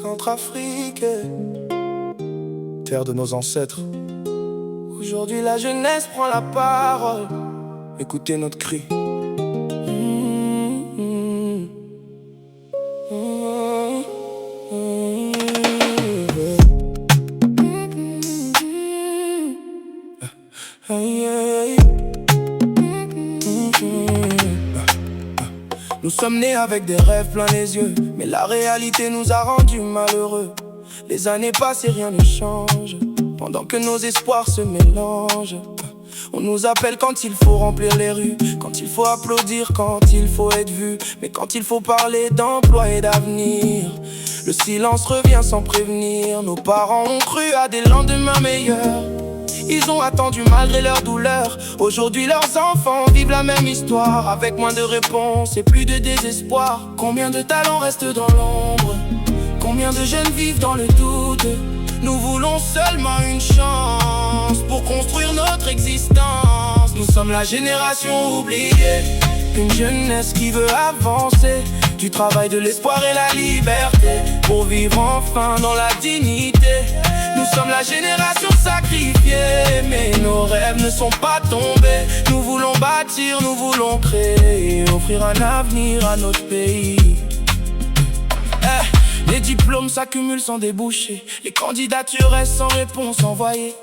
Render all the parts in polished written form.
Centrafrique, terre de nos ancêtres. Aujourd'hui la jeunesse prend la parole. Écoutez notre cri. Nous sommes nés avec des rêves plein les yeux, mais la réalité nous a rendus malheureux. Les années passent et rien ne change, pendant que nos espoirs se mélangent. On nous appelle quand il faut remplir les rues, quand il faut applaudir, quand il faut être vu. Mais quand il faut parler d'emploi et d'avenir, le silence revient sans prévenir. Nos parents ont cru à des lendemains meilleurs, ils ont attendu malgré leur douleur. Aujourd'hui leurs enfants vivent la même histoire, avec moins de réponses et plus de désespoir. Combien de talents restent dans l'ombre? Combien de jeunes vivent dans le doute? Nous voulons seulement une chance pour construire notre existence. Nous sommes la génération oubliée, une jeunesse qui veut avancer, du travail, de l'espoir et la liberté, pour vivre enfin dans la dignité. Nous sommes la génération sacrifiée, mais nos rêves ne sont pas tombés. Nous voulons bâtir, nous voulons créer, offrir un avenir à notre pays. Les diplômes s'accumulent sans déboucher, les candidatures restent sans réponse envoyée.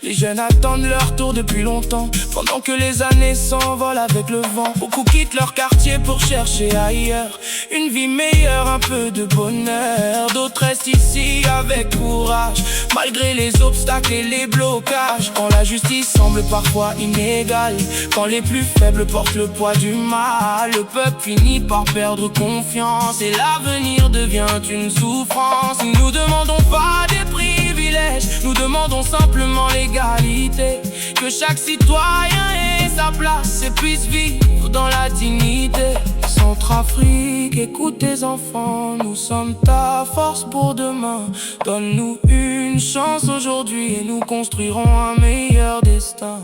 Les jeunes attendent leur tour depuis longtemps, pendant que les années s'envolent avec le vent. Beaucoup quittent leur quartier pour chercher ailleurs une vie meilleure, un peu de bonheur. D'autres restent ici avec courage, malgré les obstacles et les blocages. Quand la justice semble parfois inégale, quand les plus faibles portent le poids du mal, le peuple finit par perdre confiance et l'avenir devient une souffrance. Nous ne demandons pas des privilèges, nous demandons simplement l'égalité, que chaque citoyen ait sa place et puisse vivre dans la dignité. Centrafrique, écoute tes enfants, nous sommes ta force pour demain. Donne-nous une chance aujourd'hui et nous construirons un meilleur destin.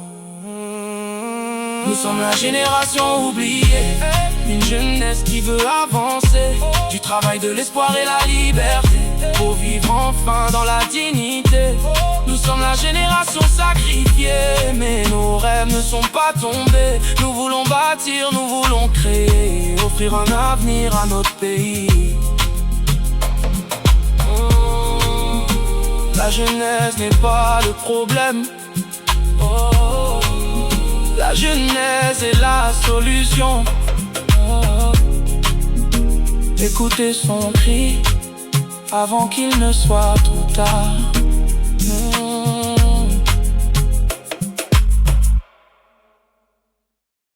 Nous sommes la génération oubliée, une jeunesse qui veut avancer, du travail, de l'espoir et la liberté, pour vivre enfin dans la dignité. Nous sommes la génération sacrifiée, mais nos rêves ne sont pas tombés. Nous voulons bâtir, nous voulons créer, offrir un avenir à notre pays. La jeunesse n'est pas le problème, la jeunesse est la solution. Écoutez son cri avant qu'il ne soit trop tard.